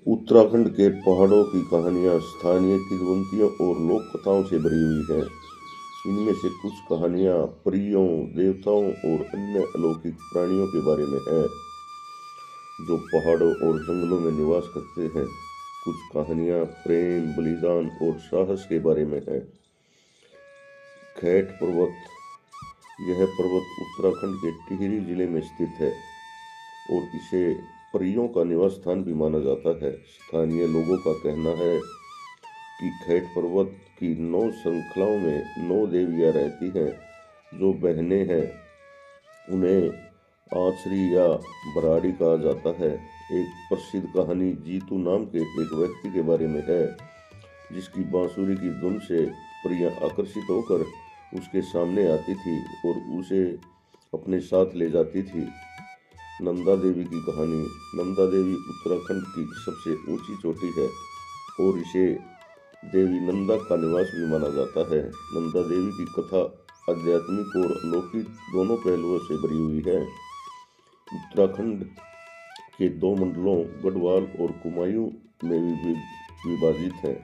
उत्तराखंड के पहाड़ों की कहानियाँ स्थानीय किंवदंतियों और लोक कथाओं से भरी हुई हैं। इनमें से कुछ कहानियाँ परियों, देवताओं और अन्य अलौकिक प्राणियों के बारे में है जो पहाड़ों और जंगलों में निवास करते हैं। कुछ कहानियाँ प्रेम, बलिदान और साहस के बारे में है। खैट पर्वत। यह पर्वत उत्तराखंड के टिहरी जिले में स्थित है और इसे परियों का निवास स्थान भी माना जाता है। स्थानीय लोगों का कहना है कि खैट पर्वत की 9 श्रृंखलाओं में 9 देवियां रहती हैं जो बहनें हैं। उन्हें आचरी या बराड़ी कहा जाता है। एक प्रसिद्ध कहानी जीतू नाम के एक व्यक्ति के बारे में है जिसकी बांसुरी की धुन से परियां आकर्षित होकर उसके सामने आती थी और उसे अपने साथ ले जाती थी। नंदा देवी की कहानी। नंदा देवी उत्तराखंड की सबसे ऊंची चोटी है और इसे देवी नंदा का निवास भी माना जाता है। नंदा देवी की कथा आध्यात्मिक और अलौकिक दोनों पहलुओं से भरी हुई है। उत्तराखंड के 2 मंडलों गढ़वाल और कुमायूं में विभाजित है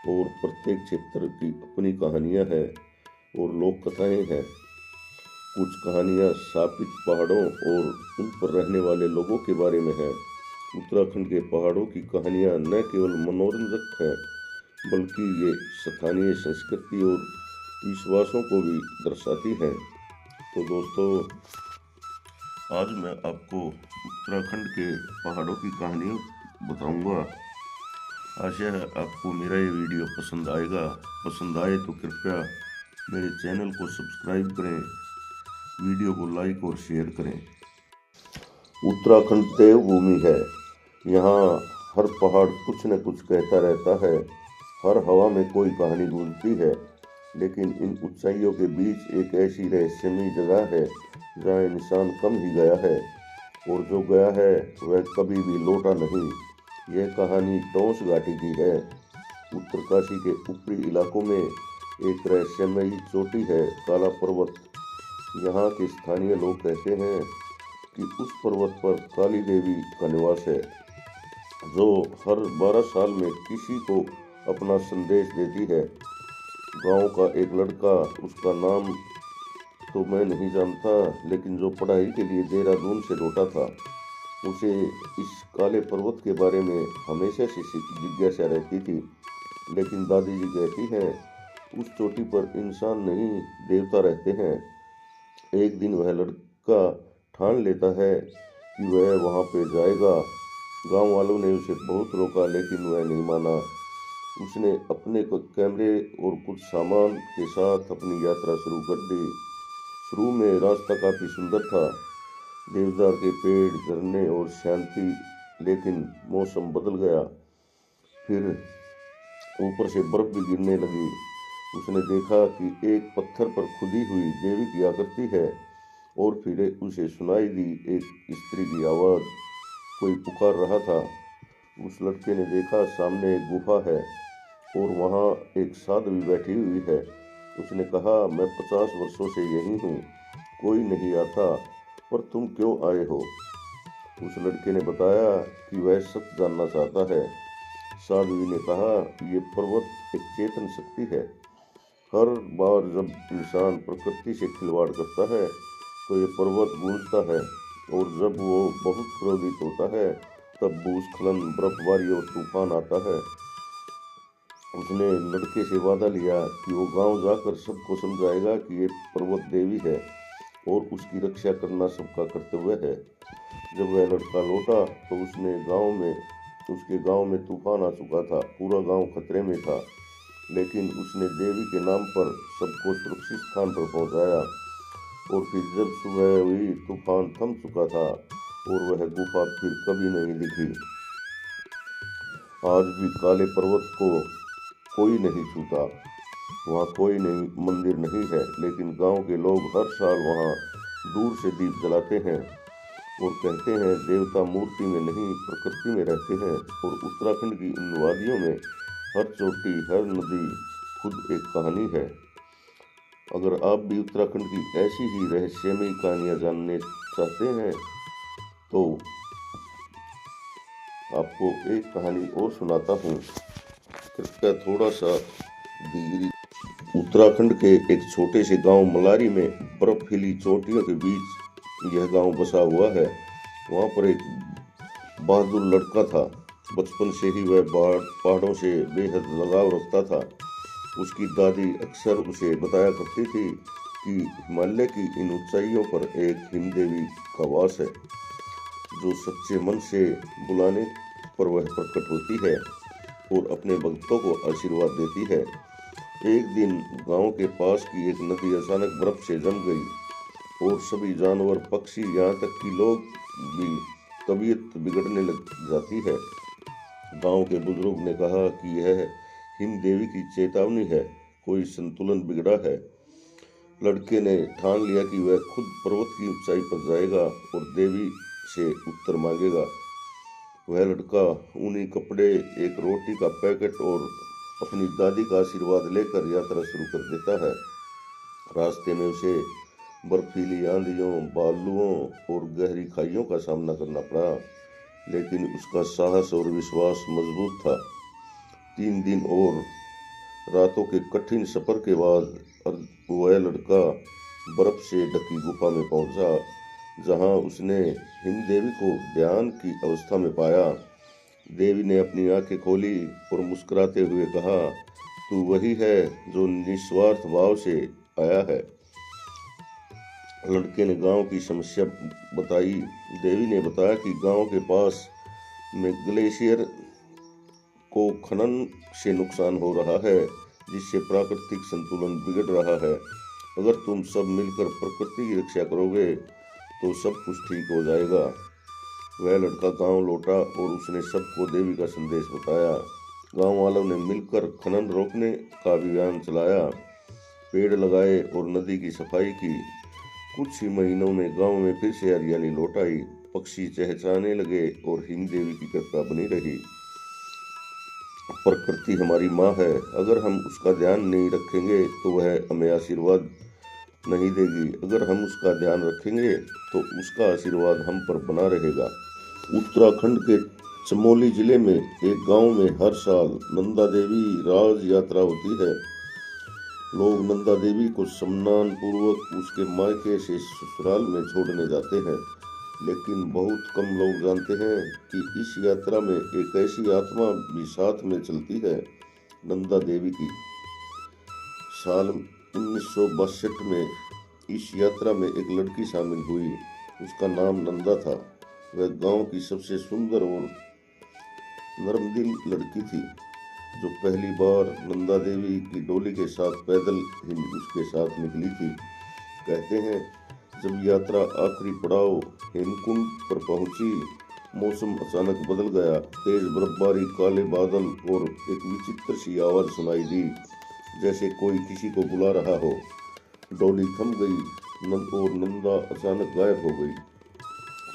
और प्रत्येक क्षेत्र की अपनी कहानियां हैं और लोक कथाएं हैं। कुछ कहानियां शापित पहाड़ों और उन पर रहने वाले लोगों के बारे में है। उत्तराखंड के पहाड़ों की कहानियां न केवल मनोरंजक हैं बल्कि ये स्थानीय संस्कृति और विश्वासों को भी दर्शाती हैं। तो दोस्तों, आज मैं आपको उत्तराखंड के पहाड़ों की कहानियाँ बताऊंगा। आशा है आपको मेरा ये वीडियो पसंद आएगा। पसंद आए तो कृपया मेरे चैनल को सब्सक्राइब करें, वीडियो को लाइक और शेयर करें। उत्तराखंड देवभूमि है। यहाँ हर पहाड़ कुछ न कुछ कहता रहता है, हर हवा में कोई कहानी गूंजती है। लेकिन इन ऊंचाइयों के बीच एक ऐसी रहस्यमयी जगह है जहाँ इंसान कम ही गया है और जो गया है वह कभी भी लौटा नहीं। यह कहानी टोंस घाटी की है। उत्तरकाशी के ऊपरी इलाकों में एक रहस्यमयी चोटी है, काला पर्वत। यहाँ के स्थानीय लोग कहते हैं कि उस पर्वत पर काली देवी का निवास है जो हर 12 साल में किसी को अपना संदेश देती है। गांव का एक लड़का, उसका नाम तो मैं नहीं जानता, लेकिन जो पढ़ाई के लिए देहरादून से लौटा था, उसे इस काले पर्वत के बारे में हमेशा से जिज्ञासा रहती थी। लेकिन दादी जी कहती हैं उस चोटी पर इंसान नहीं, देवता रहते हैं। एक दिन वह लड़का ठान लेता है कि वह वहां पे जाएगा। गांव वालों ने उसे बहुत रोका लेकिन वह नहीं माना। उसने अपने कैमरे और कुछ सामान के साथ अपनी यात्रा शुरू कर दी। शुरू में रास्ता काफी सुंदर था, देवदार के पेड़, झरने और शांति। लेकिन मौसम बदल गया। फिर ऊपर से बर्फ भी गिरने लगी। उसने देखा कि एक पत्थर पर खुदी हुई देवी की आकृति है और फिर उसे सुनाई दी एक स्त्री की आवाज़। कोई पुकार रहा था। उस लड़के ने देखा सामने एक गुफा है और वहाँ एक साध्वी बैठी हुई है। उसने कहा, मैं 50 वर्षों से यही हूँ, कोई नहीं आता, पर तुम क्यों आए हो? उस लड़के ने बताया कि वह सत्य जानना चाहता है। साध्वी ने कहा, ये पर्वत एक चेतन शक्ति है। हर बार जब इंसान प्रकृति से खिलवाड़ करता है तो ये पर्वत गूंजता है और जब वो बहुत क्रोधित होता है तब भूस्खलन, बर्फबारी और तूफान आता है। उसने लड़के से वादा लिया कि वो गांव जाकर सबको समझाएगा कि ये पर्वत देवी है और उसकी रक्षा करना सबका कर्तव्य है। जब वह लड़का लौटा तो उसके गांव में तूफान आ चुका था। पूरा गांव खतरे में था, लेकिन उसने देवी के नाम पर सबको सुरक्षित स्थान पर पहुंचाया। और फिर जब सुबह हुई, तूफान थम चुका था और वह गुफा फिर कभी नहीं दिखी। आज भी काले पर्वत को कोई नहीं छूता। वहाँ कोई नहीं मंदिर नहीं है, लेकिन गांव के लोग हर साल वहाँ दूर से दीप जलाते हैं और कहते हैं देवता मूर्ति में नहीं प्रकृति में रहते हैं। और उत्तराखंड की इन वादियों में हर चोटी, हर नदी खुद एक कहानी है। अगर आप भी उत्तराखंड की ऐसी ही रहस्यमयी कहानियाँ जानने चाहते हैं तो आपको एक कहानी और सुनाता हूँ। कृपया थोड़ा सा धीरे। उत्तराखंड के एक छोटे से गांव मलारी में बर्फीली चोटियों के बीच यह गांव बसा हुआ है। वहाँ पर एक बहादुर लड़का था। बचपन से ही वह पहाड़ों से बेहद लगाव रखता था। उसकी दादी अक्सर उसे बताया करती थी कि हिमालय की इन ऊंचाइयों पर एक हिमदेवी का वास है, जो सच्चे मन से बुलाने पर वह प्रकट होती है और अपने भक्तों को आशीर्वाद देती है। एक दिन गांव के पास की एक नदी अचानक बर्फ से जम गई और सभी जानवर, पक्षी, यहाँ तक कि लोग भी तबीयत बिगड़ने लग जाती है। गांव के बुजुर्ग ने कहा कि यह हिम देवी की चेतावनी है, कोई संतुलन बिगड़ा है। लड़के ने ठान लिया कि वह खुद पर्वत की ऊंचाई पर जाएगा और देवी से उत्तर मांगेगा। वह लड़का ऊनी कपड़े, एक रोटी का पैकेट और अपनी दादी का आशीर्वाद लेकर यात्रा शुरू कर देता है। रास्ते में उसे बर्फीली आंधियों, बालुओं और गहरी खाइयों का सामना करना पड़ा, लेकिन उसका साहस और विश्वास मजबूत था। 3 दिन और रातों के कठिन सफर के बाद वह लड़का बर्फ से ढकी गुफा में पहुंचा, जहां उसने हिम देवी को ध्यान की अवस्था में पाया। देवी ने अपनी आंखें खोली और मुस्कुराते हुए कहा, तू वही है जो निस्वार्थ भाव से आया है। लड़के ने गांव की समस्या बताई। देवी ने बताया कि गांव के पास में ग्लेशियर को खनन से नुकसान हो रहा है, जिससे प्राकृतिक संतुलन बिगड़ रहा है। अगर तुम सब मिलकर प्रकृति की रक्षा करोगे तो सब कुछ ठीक हो जाएगा। वह लड़का गांव लौटा और उसने सबको देवी का संदेश बताया। गांव वालों ने मिलकर खनन रोकने का अभियान चलाया, पेड़ लगाए और नदी की सफाई की। कुछ ही महीनों में गांव में फिर से हरियाली लौट आई, पक्षी चहचहाने लगे और हिम देवी की कृपा बनी रही। प्रकृति हमारी माँ है, अगर हम उसका ध्यान नहीं रखेंगे तो वह हमें आशीर्वाद नहीं देगी। अगर हम उसका ध्यान रखेंगे तो उसका आशीर्वाद हम पर बना रहेगा। उत्तराखंड के चमोली जिले में एक गांव में हर साल नंदा देवी राज यात्रा होती है। लोग नंदा देवी को सम्मान पूर्वक उसके मायके से ससुराल में छोड़ने जाते हैं, लेकिन बहुत कम लोग जानते हैं कि इस यात्रा में एक ऐसी आत्मा भी साथ में चलती है, नंदा देवी की। साल 1962 में इस यात्रा में एक लड़की शामिल हुई। उसका नाम नंदा था। वह गांव की सबसे सुंदर और नरमदिल लड़की थी, जो पहली बार नंदा देवी की डोली के साथ पैदल ही उसके साथ निकली थी। कहते हैं, जब यात्रा आखिरी पड़ाव हेमकुंड पर पहुंची, मौसम अचानक बदल गया। तेज बर्फबारी, काले बादल और एक विचित्र सी आवाज सुनाई दी, जैसे कोई किसी को बुला रहा हो। डोली थम गई और नंदा अचानक गायब हो गई।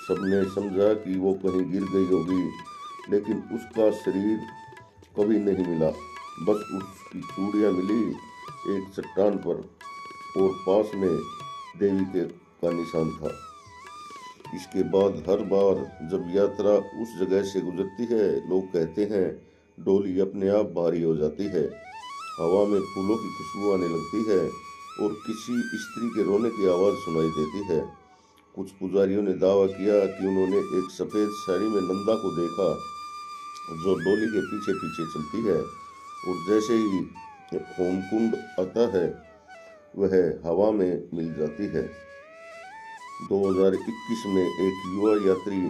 सबने समझा कि वो कहीं गिर गई होगी, लेकिन उसका शरीर कभी नहीं मिला। बस उसकी चूड़ियाँ मिली एक चट्टान पर और पास में देवी के का निशान था। इसके बाद हर बार जब यात्रा उस जगह से गुजरती है, लोग कहते हैं डोली अपने आप भारी हो जाती है, हवा में फूलों की खुशबू आने लगती है और किसी स्त्री के रोने की आवाज़ सुनाई देती है। कुछ पुजारियों ने दावा किया कि उन्होंने एक सफ़ेद साड़ी में नंदा को देखा, जो डोली के पीछे पीछे चलती है और जैसे ही होमकुंड आता है वह हवा में मिल जाती है। 2021 में एक युवा यात्री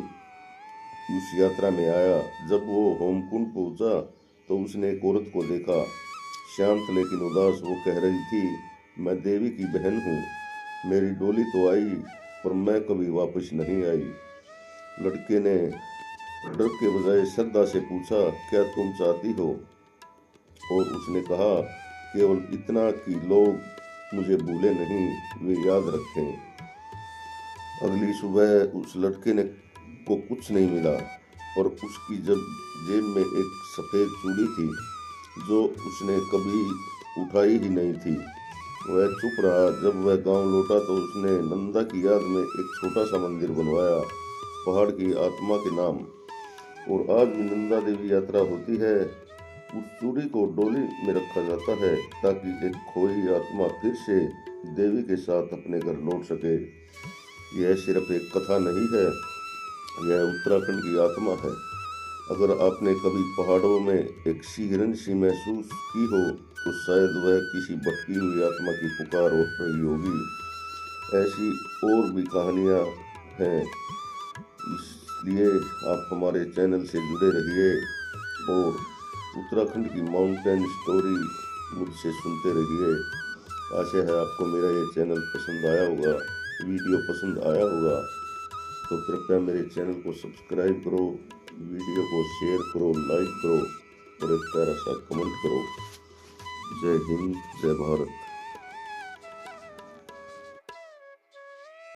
उस यात्रा में आया। जब वो होमकुंड पहुंचा तो उसने एक औरत को देखा, शांत लेकिन उदास। वो कह रही थी, मैं देवी की बहन हूँ, मेरी डोली तो आई पर मैं कभी वापस नहीं आई। लड़के ने डर के बजाय श्रद्धा से पूछा, क्या तुम चाहती हो? और उसने कहा, केवल इतना कि लोग मुझे भूले नहीं, वे याद रखें। अगली सुबह उस लड़के ने को कुछ नहीं मिला, और उसकी जब जेब में एक सफ़ेद चूड़ी थी जो उसने कभी उठाई ही नहीं थी। वह चुप रहा। जब वह गांव लौटा तो उसने नंदा की याद में एक छोटा सा मंदिर बनवाया, पहाड़ की आत्मा के नाम। और आज भी नंदा देवी यात्रा होती है। उस चूड़ी को डोली में रखा जाता है ताकि एक खोई आत्मा फिर से देवी के साथ अपने घर लौट सके। यह सिर्फ एक कथा नहीं है, यह उत्तराखंड की आत्मा है। अगर आपने कभी पहाड़ों में एक सिहरन सी महसूस की हो तो शायद वह किसी भटकी हुई आत्मा की पुकार हो रही होगी। ऐसी और भी कहानियाँ हैं, इसलिए आप हमारे चैनल से जुड़े रहिए और उत्तराखंड की माउंटेन स्टोरी मुझसे सुनते रहिए। आशा है आपको मेरा ये चैनल पसंद आया होगा, वीडियो पसंद आया होगा, तो कृपया मेरे चैनल को सब्सक्राइब करो, वीडियो को शेयर करो, लाइक करो और एक प्यारा सा कमेंट करो। जय हिंद, जय भारत।